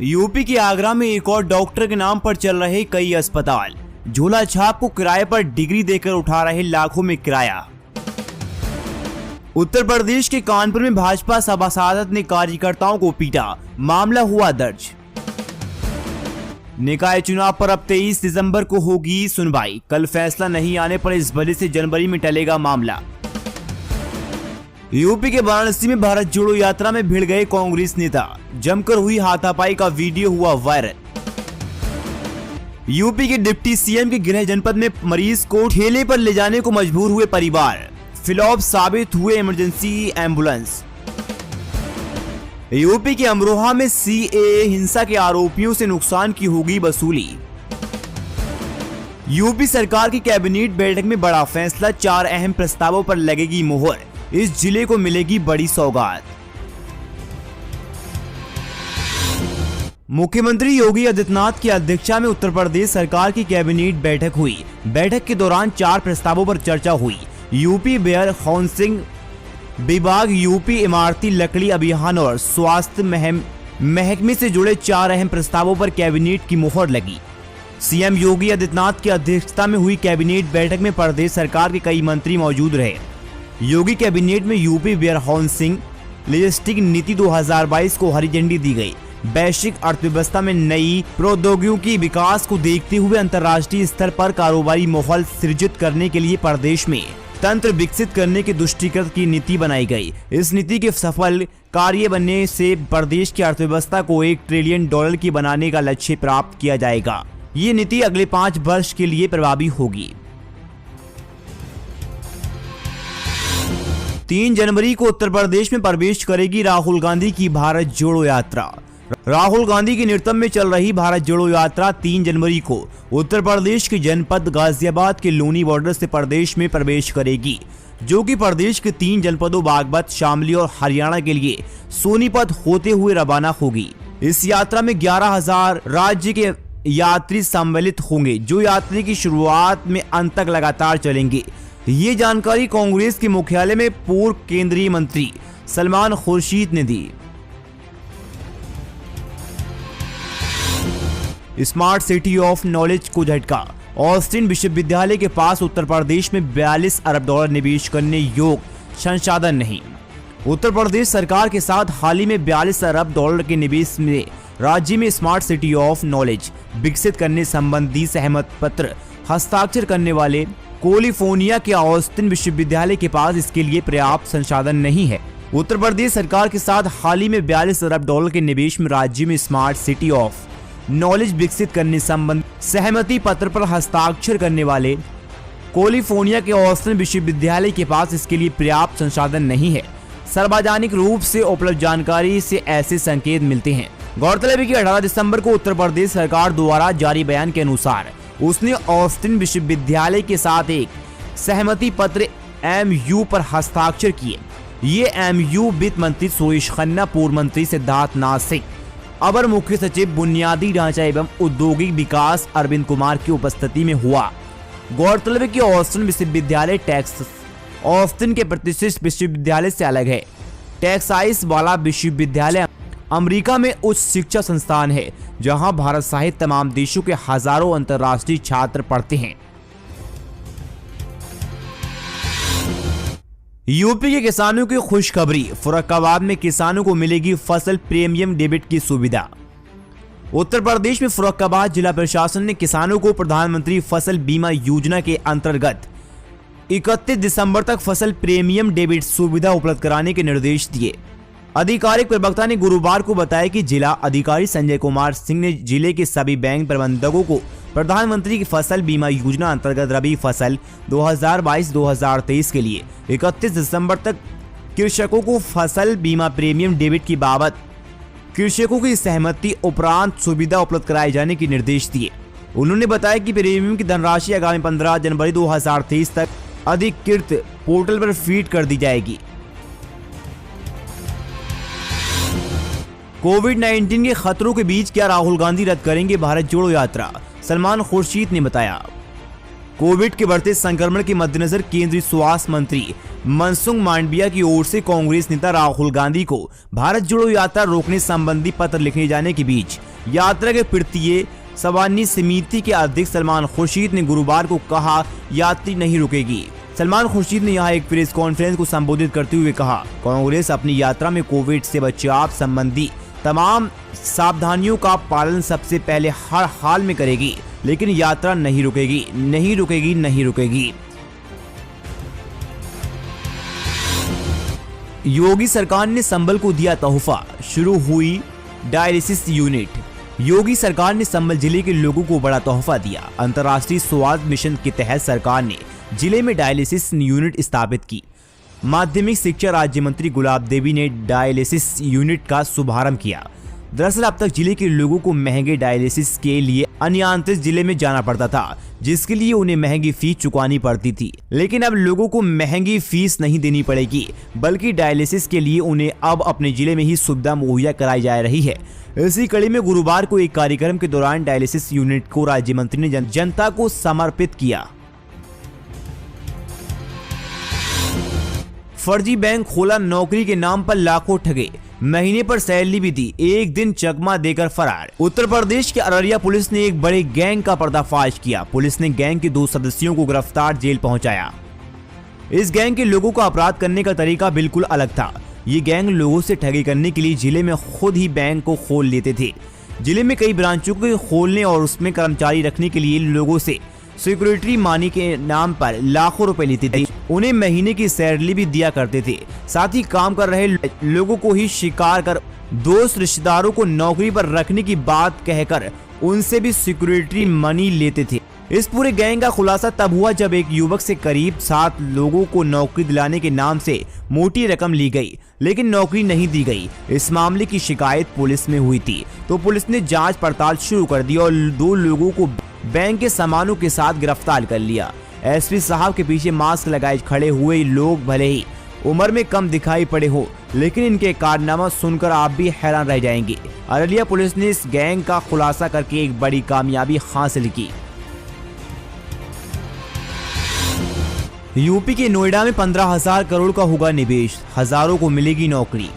UP के आगरा में एक और डॉक्टर के नाम पर चल रहे कई अस्पताल। झोला छाप को किराए पर डिग्री देकर उठा रहे लाखों में किराया। उत्तर प्रदेश के कानपुर में भाजपा सभासद ने कार्यकर्ताओं को पीटा, मामला हुआ दर्ज। निकाय चुनाव पर अब 23 दिसंबर को होगी सुनवाई। कल फैसला नहीं आने पर इस वजह से जनवरी में टलेगा मामला। यूपी के वाराणसी में भारत जोड़ो यात्रा में भिड़ गए कांग्रेस नेता। जमकर हुई हाथापाई का वीडियो हुआ वायरल। यूपी के डिप्टी सीएम के गृह जनपद में मरीज को ठेले पर ले जाने को मजबूर हुए परिवार। फ्लॉप साबित हुए इमरजेंसी एम्बुलेंस। यूपी के अमरोहा में सीएए हिंसा के आरोपियों से नुकसान की होगी वसूली। यूपी सरकार की कैबिनेट बैठक में बड़ा फैसला, 4 अहम प्रस्तावों पर लगेगी मोहर। इस जिले को मिलेगी बड़ी सौगात। मुख्यमंत्री योगी आदित्यनाथ की अध्यक्षता में उत्तर प्रदेश सरकार की कैबिनेट बैठक हुई। बैठक के दौरान 4 प्रस्तावों पर चर्चा हुई। यूपी वेयर हाउसिंग विभाग, यूपी इमारती लकड़ी अभियान और स्वास्थ्य महकमे से जुड़े 4 अहम प्रस्तावों पर कैबिनेट की मुहर लगी। सीएम योगी आदित्यनाथ की अध्यक्षता में हुई कैबिनेट बैठक में प्रदेश सरकार के कई मंत्री मौजूद रहे। योगी कैबिनेट में यूपी वेयर हाउसिंग लॉजिस्टिक नीति 2022 को हरी झंडी दी गई। वैश्विक अर्थव्यवस्था में नई प्रौद्योगिकियों की विकास को देखते हुए अंतर्राष्ट्रीय स्तर पर कारोबारी माहौल सृजित करने के लिए प्रदेश में तंत्र विकसित करने के दृष्टिगत की नीति बनाई गई। इस नीति के सफल कार्य बनने से प्रदेश की अर्थव्यवस्था को $1 ट्रिलियन की बनाने का लक्ष्य प्राप्त किया जाएगा। ये नीति अगले 5 वर्ष के लिए प्रभावी होगी। 3 जनवरी को उत्तर प्रदेश में प्रवेश करेगी राहुल गांधी की भारत जोड़ो यात्रा। राहुल गांधी के नेतृत्व में चल रही भारत जोड़ो यात्रा 3 जनवरी को उत्तर प्रदेश के जनपद गाजियाबाद के लोनी बॉर्डर से प्रदेश में प्रवेश करेगी, जो कि प्रदेश के 3 जनपदों बागपत, शामली और हरियाणा के लिए सोनीपत होते हुए रवाना होगी। इस यात्रा में 11,000 राज्य के यात्री सम्मिलित होंगे, जो यात्रा की शुरुआत में अंत तक लगातार चलेंगे। ये जानकारी कांग्रेस के मुख्यालय में पूर्व केंद्रीय मंत्री सलमान खुर्शीद ने दी। स्मार्ट सिटी ऑफ नॉलेज को झटका। ऑस्टिन विश्वविद्यालय के पास उत्तर प्रदेश में $42 अरब निवेश करने योग्य संसाधन नहीं। उत्तर प्रदेश सरकार के साथ हाल ही में $42 अरब के निवेश में राज्य में स्मार्ट सिटी ऑफ नॉलेज विकसित करने संबंधी सहमति पत्र हस्ताक्षर करने वाले कैलिफोर्निया के ऑस्टिन विश्वविद्यालय के पास इसके लिए पर्याप्त संसाधन नहीं है। उत्तर प्रदेश सरकार के साथ हाल ही में $42 अरब के निवेश में राज्य में स्मार्ट सिटी ऑफ नॉलेज विकसित करने संबंधी सहमति पत्र पर हस्ताक्षर करने वाले कैलिफोर्निया के ऑस्टिन विश्वविद्यालय के पास इसके लिए पर्याप्त संसाधन नहीं है। सार्वजनिक रूप से उपलब्ध जानकारी से ऐसे संकेत मिलते हैं। गौरतलब है कि 18 दिसंबर को उत्तर प्रदेश सरकार द्वारा जारी बयान के अनुसार उसने ऑस्टिन विश्वविद्यालय के साथ एक सहमति पत्र MU पर हस्ताक्षर किए। ये MU वित्त मंत्री सुरेश खन्ना, पूर्व मंत्री सिद्धार्थ नाथ सिंह, अपर मुख्य सचिव बुनियादी ढांचा एवं औद्योगिक विकास अरविंद कुमार की उपस्थिति में हुआ। गौरतलब है कि ऑस्टिन विश्वविद्यालय टेक्सास ऑस्टिन के प्रतिष्ठित विश्वविद्यालय से अलग है। टेक्सास वाला विश्वविद्यालय अमेरिका में उच्च शिक्षा संस्थान है, जहां भारत सहित तमाम देशों के हजारों अंतर्राष्ट्रीय छात्र पढ़ते हैं। यूपी के किसानों की खुशखबरी, फर्रुखाबाद में किसानों को मिलेगी फसल प्रीमियम डेबिट की सुविधा। उत्तर प्रदेश में फर्रुखाबाद जिला प्रशासन ने किसानों को प्रधानमंत्री फसल बीमा योजना के अंतर्गत 31 दिसंबर तक फसल प्रीमियम डेबिट सुविधा उपलब्ध कराने के निर्देश दिए। आधिकारिक प्रवक्ता ने गुरुवार को बताया कि जिला अधिकारी संजय कुमार सिंह ने जिले के सभी बैंक प्रबंधकों को प्रधानमंत्री की फसल बीमा योजना अंतर्गत रबी फसल 2022-2023 के लिए 31 दिसंबर तक कृषकों को फसल बीमा प्रीमियम डेबिट की बाबत कृषकों की सहमति उपरांत सुविधा उपलब्ध कराए जाने के निर्देश दिए। उन्होंने बताया कि प्रीमियम की धनराशि आगामी 15 जनवरी 2023 तक अधिकृत पोर्टल पर फीड कर दी जाएगी। कोविड-19 के खतरों के बीच क्या राहुल गांधी रद्द करेंगे भारत जोड़ो यात्रा? सलमान खुर्शीद ने बताया। कोविड के बढ़ते संक्रमण के मद्देनजर केंद्रीय स्वास्थ्य मंत्री मनसुख मांडविया की ओर से कांग्रेस नेता राहुल गांधी को भारत जोड़ो यात्रा रोकने संबंधी पत्र लिखे जाने के बीच यात्रा के तृतीय सवानी समिति के अध्यक्ष सलमान खुर्शीद ने गुरुवार को कहा, यात्री नहीं रुकेगी। सलमान खुर्शीद ने यहां एक प्रेस कॉन्फ्रेंस को संबोधित करते हुए कहा, कांग्रेस अपनी यात्रा में कोविड से बचाव संबंधी तमाम सावधानियों का पालन सबसे पहले हर हाल में करेगी, लेकिन यात्रा नहीं रुकेगी, नहीं रुकेगी, नहीं रुकेगी। योगी सरकार ने संबल को दिया तोहफा, शुरू हुई डायलिसिस यूनिट। योगी सरकार ने संबल जिले के लोगों को बड़ा तोहफा दिया। अंतर्राष्ट्रीय स्वास्थ्य मिशन के तहत सरकार ने जिले में डायलिसिस यूनिट स्थापित की। माध्यमिक शिक्षा राज्य मंत्री गुलाब देवी ने डायलिसिस यूनिट का शुभारंभ किया। दरअसल अब तक जिले के लोगों को महंगे डायलिसिस के लिए अनियंत्रित जिले में जाना पड़ता था, जिसके लिए उन्हें महंगी फीस चुकानी पड़ती थी। लेकिन अब लोगों को महंगी फीस नहीं देनी पड़ेगी, बल्कि डायलिसिस के लिए उन्हें अब अपने जिले में ही सुविधा मुहैया कराई जा रही है। इसी कड़ी में गुरुवार को एक कार्यक्रम के दौरान डायलिसिस यूनिट को राज्य मंत्री ने जनता को समर्पित किया। फर्जी बैंक खोला, नौकरी के नाम पर लाखों ठगे, महीने पर सैलरी भी दी, एक दिन चकमा देकर फरार। उत्तर प्रदेश के अररिया पुलिस ने एक बड़े गैंग का पर्दाफाश किया। पुलिस ने गैंग के 2 सदस्यों को गिरफ्तार जेल पहुंचाया। इस गैंग के लोगों का अपराध करने का तरीका बिल्कुल अलग था। ये गैंग लोगों से ठगी करने के लिए जिले में खुद ही बैंक को खोल लेते थे। जिले में कई ब्रांचों को खोलने और उसमें कर्मचारी रखने के लिए लोगों से सिक्योरिटी मनी के नाम पर लाखों रुपए लेते थे। उन्हें महीने की सैलरी भी दिया करते थे। साथ ही काम कर रहे लोगों को ही शिकार कर दोस्त रिश्तेदारों को नौकरी पर रखने की बात कहकर उनसे भी सिक्योरिटी मनी लेते थे। इस पूरे गैंग का खुलासा तब हुआ जब एक युवक से करीब 7 लोगों को नौकरी दिलाने के नाम से मोटी रकम ली गई, लेकिन नौकरी नहीं दी गई। इस मामले की शिकायत पुलिस में हुई थी, तो पुलिस ने जांच पड़ताल शुरू कर दी और 2 लोगों को बैंक के सामानों के साथ गिरफ्तार कर लिया। एसपी साहब के पीछे मास्क लगाए खड़े हुए लोग भले ही उम्र में कम दिखाई पड़े हो, लेकिन इनके कारनामा सुनकर आप भी हैरान रह जाएंगे। अररिया पुलिस ने इस गैंग का खुलासा करके एक बड़ी कामयाबी हासिल की। यूपी के नोएडा में 15,000 करोड़ का होगा निवेश, हजारों को मिलेगी नौकरी।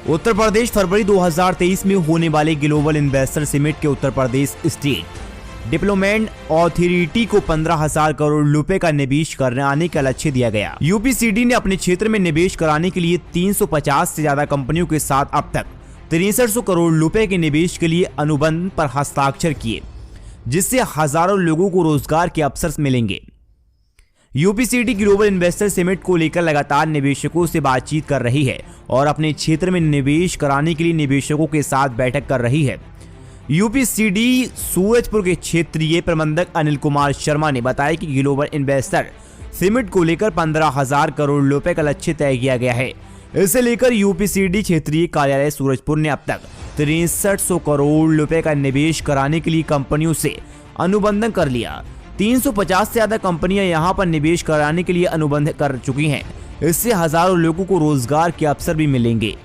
उत्तर प्रदेश फरवरी 2023 में होने वाले ग्लोबल इन्वेस्टर समिट के Uttar Pradesh state development authority को 15,000 करोड़ रुपए का निवेश कराने का लक्ष्य दिया गया। यूपीसीडी ने अपने क्षेत्र में निवेश कराने के लिए 350 से ज्यादा कंपनियों के साथ अब तक 6300 करोड़ रुपए के निवेश के लिए अनुबंध पर हस्ताक्षर किए, जिससे हजारों लोगों को रोजगार के अवसर मिलेंगे। यूपीसीडी ग्लोबल इन्वेस्टर समिट को लेकर लगातार निवेशकों से बातचीत कर रही है और अपने क्षेत्र में निवेश कराने के लिए निवेशकों के साथ बैठक कर रही है। यूपीसीडी सूरजपुर के क्षेत्रीय प्रबंधक अनिल कुमार शर्मा ने बताया कि ग्लोबल इन्वेस्टर समिट को लेकर 15,000 करोड़ रुपए का लक्ष्य तय किया गया है। इसे लेकर यूपीसीडी क्षेत्रीय कार्यालय सूरजपुर ने अब तक 6300 करोड़ रुपए का निवेश कराने के लिए कंपनियों से अनुबंध कर लिया। 350 से ज्यादा कंपनियां यहां पर निवेश कराने के लिए अनुबंध कर चुकी हैं। इससे हजारों लोगों को रोजगार के अवसर भी मिलेंगे।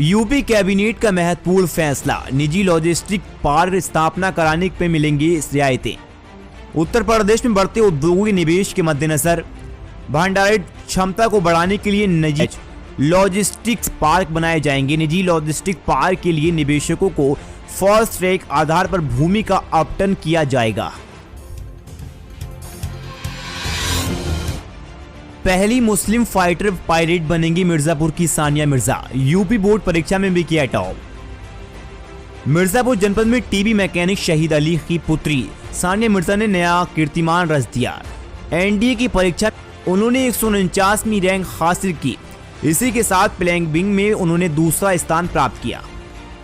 यूपी कैबिनेट का महत्वपूर्ण फैसला, निजी लॉजिस्टिक पार्क स्थापना कराने पे मिलेंगी रियायतें। उत्तर प्रदेश में बढ़ते उद्योगों के निवेश के मद्देनजर भंडारण क्षमता को बढ़ाने के लिए निजी लॉजिस्टिक्स पार्क बनाए जाएंगे। निजी लॉजिस्टिक पार्क के लिए निवेशकों को फास्ट ट्रैक आधार पर भूमि का आवंटन किया जाएगा। पहली मुस्लिम फाइटर पायलट बनेंगी मिर्जापुर की सानिया मिर्जा, यूपी बोर्ड परीक्षा में भी किया टॉप। मिर्जापुर जनपद में टीबी मैकेनिक शहीद अली की पुत्री सानिया मिर्जा ने नया कीर्तिमान रच दिया। एनडीए की परीक्षा उन्होंने 149वीं रैंक हासिल की। इसी के साथ प्लैंकिंग में उन्होंने दूसरा स्थान प्राप्त किया।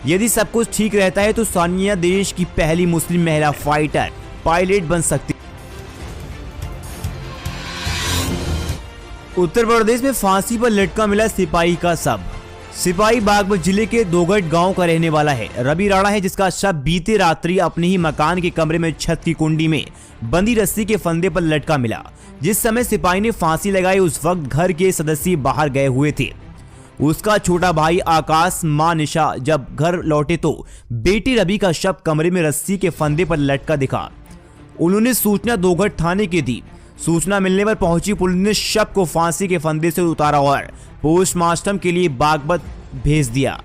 यदि सब कुछ ठीक रहता है तो सानिया देश की पहली मुस्लिम महिला फाइटर पायलट बन सकती। उत्तर प्रदेश में फांसी पर लटका मिला सिपाही का शव। सिपाही बागपत जिले के दोगट गांव का रहने वाला है। रवि राणा है, जिसका शव बीते रात्रि अपने ही मकान के कमरे में छत की कुंडी में बंदी रस्सी के फंदे पर लटका मिला। जिस समय सिपाही ने फांसी लगाई उस वक्त घर के सदस्य बाहर गए हुए थे। उसका छोटा भाई आकाश, मां निशा जब घर लौटे तो बेटी रवि का शव कमरे में रस्सी के फंदे पर लटका दिखा। उन्होंने सूचना दोगट थाने की दी। सूचना मिलने पर पहुंची पुलिस ने शव को फांसी के फंदे से उतारा और पोस्टमार्टम के लिए बागपत भेज दिया।